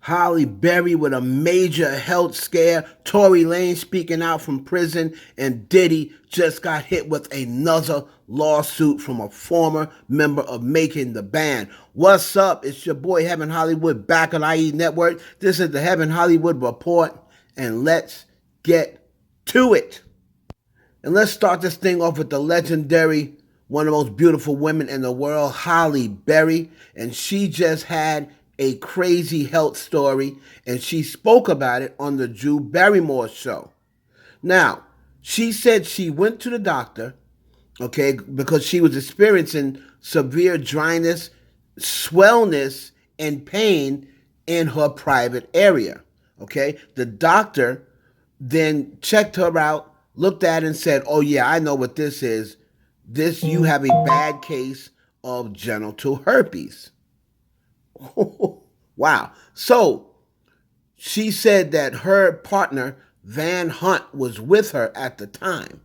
Halle Berry with a major health scare, Tory Lanez speaking out from prison, and Diddy just got hit with another lawsuit from a former member of Making the Band. What's up? It's your boy Heaven Hollywood back on IE Network. This is the Heaven Hollywood Report, and let's get to it. And let's start this thing off with the legendary, one of the most beautiful women in the world, Halle Berry, and she just had a crazy health story, and she spoke about it on the Drew Barrymore show. Now, she said she went to the doctor, okay, because she was experiencing severe dryness, swellness, and pain in her private area, okay? The doctor then checked her out, looked at it, and said, oh yeah, I know what this is. You have a bad case of genital herpes. Wow. So she said that her partner, Van Hunt, was with her at the time.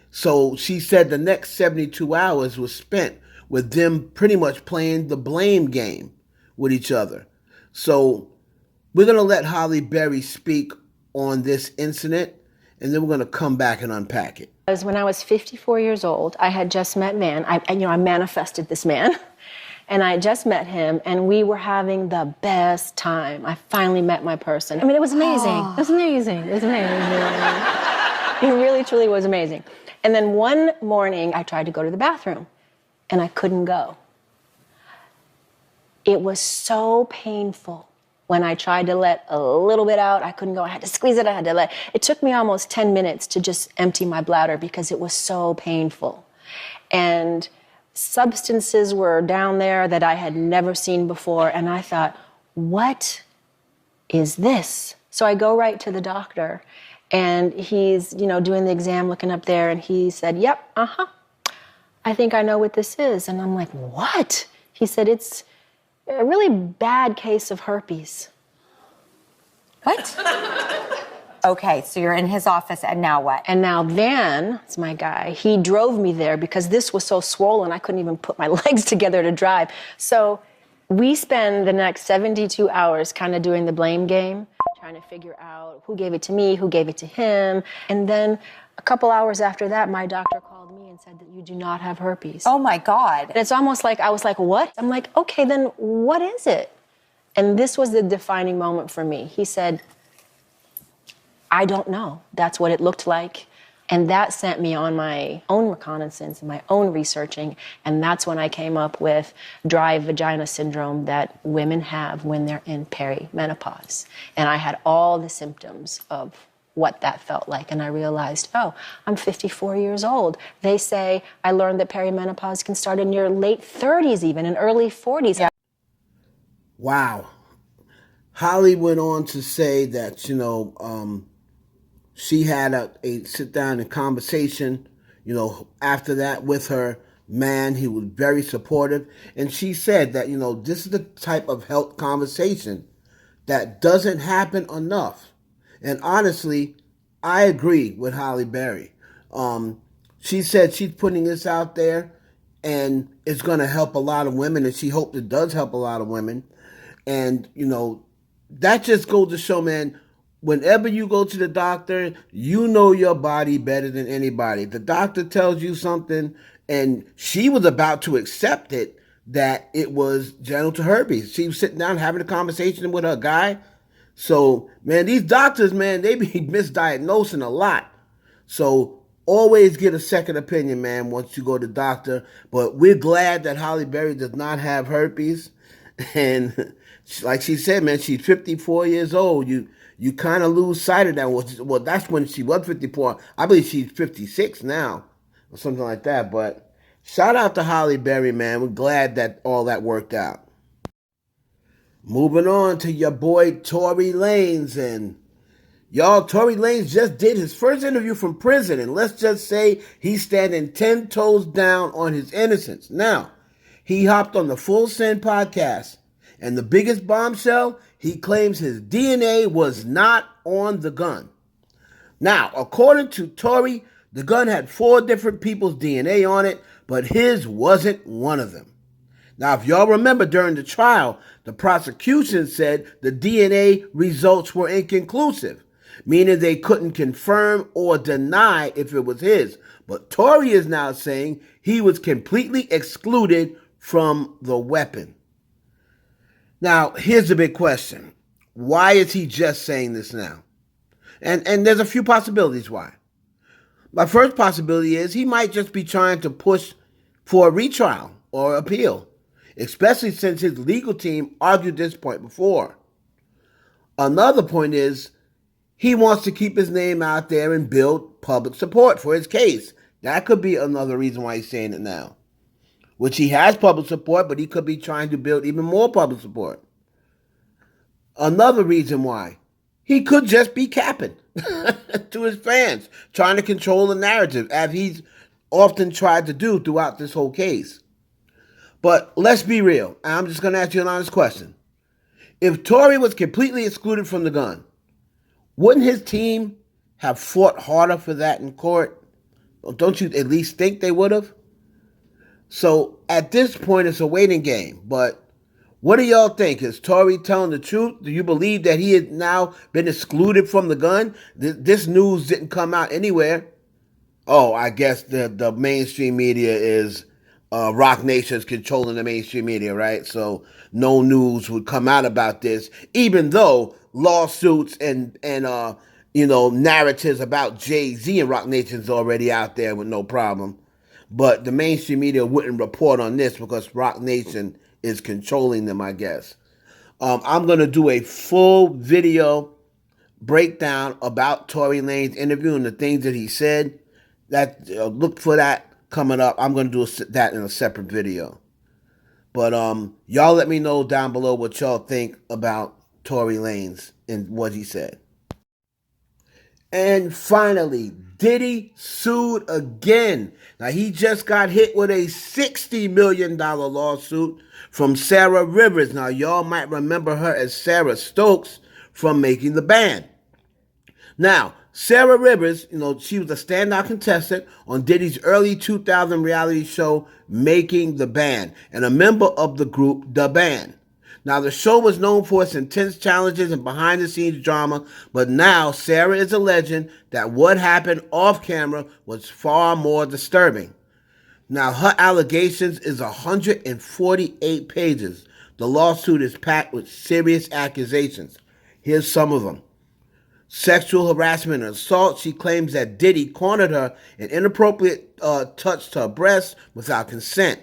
So she said the next 72 hours was spent with them pretty much playing the blame game with each other. So we're going to let Halle Berry speak on this incident, and then we're going to come back and unpack it. When I was 54 years old, I had just met man. I manifested this man. And I just met him, and we were having the best time. I finally met my person. I mean, it was amazing. Oh. It was amazing. It was amazing. It really, truly was amazing. And then one morning, I tried to go to the bathroom, and I couldn't go. It was so painful. When I tried to let a little bit out, I couldn't go. I had to squeeze it. It took me almost 10 minutes to just empty my bladder because it was so painful. And substances were down there that I had never seen before, and I thought, what is this? So I go right to the doctor, and he's, doing the exam, looking up there, and he said, yep, I think I know what this is. And I'm like, what? He said, it's a really bad case of herpes. What? Okay, so you're in his office, and now what? And now Van, it's my guy, he drove me there because this was so swollen I couldn't even put my legs together to drive. So we spend the next 72 hours kind of doing the blame game, trying to figure out who gave it to me, who gave it to him. And then a couple hours after that, my doctor called me and said that you do not have herpes. Oh my God. And it's almost like, I was like, what? I'm like, okay, then what is it? And this was the defining moment for me. He said, I don't know. That's what it looked like. And that sent me on my own reconnaissance and my own researching. And that's when I came up with dry vagina syndrome that women have when they're in perimenopause. And I had all the symptoms of what that felt like. And I realized, oh, I'm 54 years old. They say, I learned that perimenopause can start in your late 30s even, in early 40s. Yeah. Wow. Holly went on to say that, she had a sit-down and conversation, after that with her man. He was very supportive. And she said that, this is the type of health conversation that doesn't happen enough. And honestly, I agree with Halle Berry. She said she's putting this out there, and it's going to help a lot of women, and she hopes it does help a lot of women. And, that just goes to show, man, whenever you go to the doctor, you know your body better than anybody. The doctor tells you something, and she was about to accept it, that it was genital herpes. She was sitting down having a conversation with her guy. So, man, these doctors, man, they be misdiagnosing a lot. So always get a second opinion, man, once you go to the doctor. But we're glad that Halle Berry does not have herpes. And like she said, man, she's 54 years old. You kind of lose sight of that. Well, that's when she was 54. I believe she's 56 now or something like that. But shout out to Halle Berry, man. We're glad that all that worked out. Moving on to your boy Tory Lanez. And y'all, Tory Lanez just did his first interview from prison. And let's just say he's standing 10 toes down on his innocence. Now, he hopped on the Full Send podcast. And the biggest bombshell, he claims his DNA was not on the gun. Now, according to Tory, the gun had 4 different people's DNA on it, but his wasn't one of them. Now, if y'all remember during the trial, the prosecution said the DNA results were inconclusive, meaning they couldn't confirm or deny if it was his. But Tory is now saying he was completely excluded from the weapon. Now, here's the big question. Why is he just saying this now? And there's a few possibilities why. My first possibility is he might just be trying to push for a retrial or appeal, especially since his legal team argued this point before. Another point is he wants to keep his name out there and build public support for his case. That could be another reason why he's saying it now, which he has public support, but he could be trying to build even more public support. Another reason why, he could just be capping to his fans, trying to control the narrative, as he's often tried to do throughout this whole case. But let's be real. I'm just going to ask you an honest question. If Tory was completely excluded from the gun, wouldn't his team have fought harder for that in court? Don't you at least think they would have? So at this point, it's a waiting game. But what do y'all think? Is Tory telling the truth? Do you believe that he has now been excluded from the gun? This news didn't come out anywhere. Oh, I guess the mainstream media is Rock Nation's controlling the mainstream media, right? So no news would come out about this, even though lawsuits and narratives about Jay-Z and Rock Nation's already out there with no problem. But the mainstream media wouldn't report on this because Rock Nation is controlling them, I guess. I'm going to do a full video breakdown about Tory Lanez interview and the things that he said. Look for that coming up. I'm going to do that in a separate video. But y'all let me know down below what y'all think about Tory Lanez and what he said. And finally, Diddy sued again. Now, he just got hit with a $60 million lawsuit from Sara Rivers. Now, y'all might remember her as Sara Stokes from Making the Band. Now, Sara Rivers, she was a standout contestant on Diddy's early 2000 reality show, Making the Band, and a member of the group The Band. Now, the show was known for its intense challenges and behind-the-scenes drama, but now Sara is alleging that what happened off-camera was far more disturbing. Now, her allegations is 148 pages. The lawsuit is packed with serious accusations. Here's some of them. Sexual harassment and assault. She claims that Diddy cornered her and inappropriate touched her breasts without consent.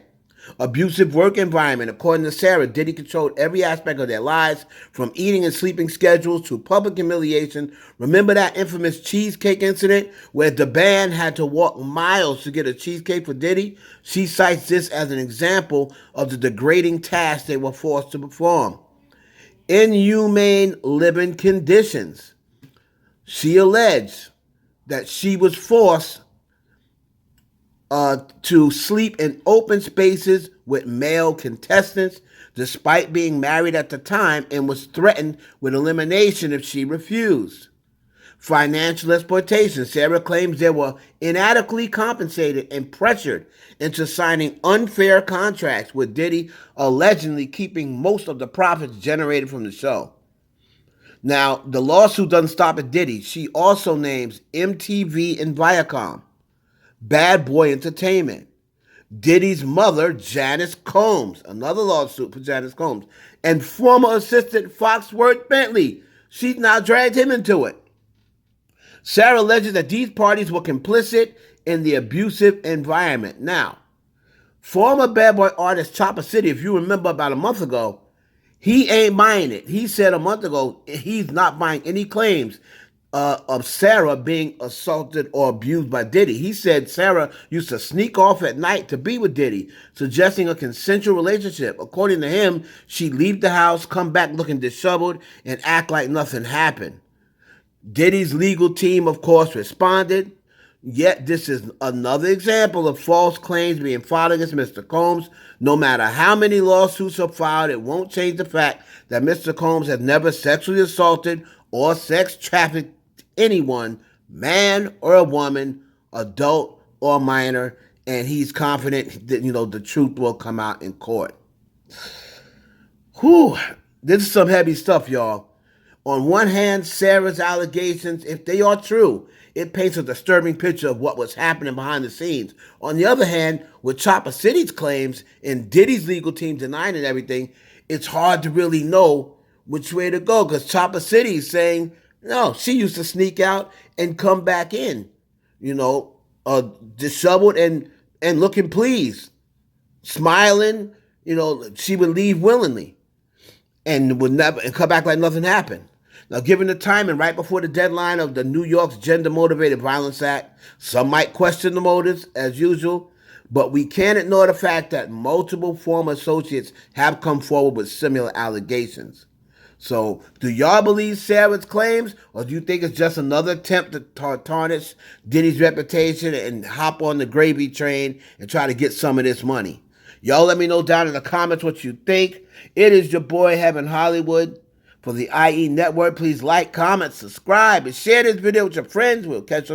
Abusive work environment. According to Sara, Diddy controlled every aspect of their lives, from eating and sleeping schedules to public humiliation. Remember that infamous cheesecake incident where the band had to walk miles to get a cheesecake for Diddy? She cites this as an example of the degrading tasks they were forced to perform. Inhumane living conditions. She alleged that she was forced to sleep in open spaces with male contestants, despite being married at the time, and was threatened with elimination if she refused. Financial exploitation. Sara claims they were inadequately compensated and pressured into signing unfair contracts, with Diddy allegedly keeping most of the profits generated from the show. Now, the lawsuit doesn't stop at Diddy. She also names MTV and Viacom, Bad Boy Entertainment, Diddy's mother, Janice Combs, another lawsuit for Janice Combs, and former assistant Foxworth Bentley. She's now dragged him into it. Sara alleges that these parties were complicit in the abusive environment. Now, former Bad Boy artist Chopper City, if you remember about a month ago, he ain't buying it. He said a month ago he's not buying any claims of Sara being assaulted or abused by Diddy. He said Sara used to sneak off at night to be with Diddy, suggesting a consensual relationship. According to him, she'd leave the house, come back looking disheveled, and act like nothing happened. Diddy's legal team, of course, responded. Yet this is another example of false claims being filed against Mr. Combs. No matter how many lawsuits are filed, it won't change the fact that Mr. Combs has never sexually assaulted or sex trafficked anyone, man or a woman, adult or minor, and he's confident that the truth will come out in court. Whew, this is some heavy stuff, y'all. On one hand, Sarah's allegations, if they are true, it paints a disturbing picture of what was happening behind the scenes. On the other hand, with Chopper City's claims and Diddy's legal team denying and everything, it's hard to really know which way to go because Chopper City is saying, no, she used to sneak out and come back in, you know, disheveled and looking pleased, smiling, she would leave willingly and would never and come back like nothing happened. Now, given the timing right before the deadline of the New York's Gender Motivated Violence Act, some might question the motives as usual, but we can't ignore the fact that multiple former associates have come forward with similar allegations. So, do y'all believe Sarah's claims, or do you think it's just another attempt to tarnish Diddy's reputation and hop on the gravy train and try to get some of this money? Y'all let me know down in the comments what you think. It is your boy Heaven Hollywood. For the IE Network, please like, comment, subscribe, and share this video with your friends. We'll catch you on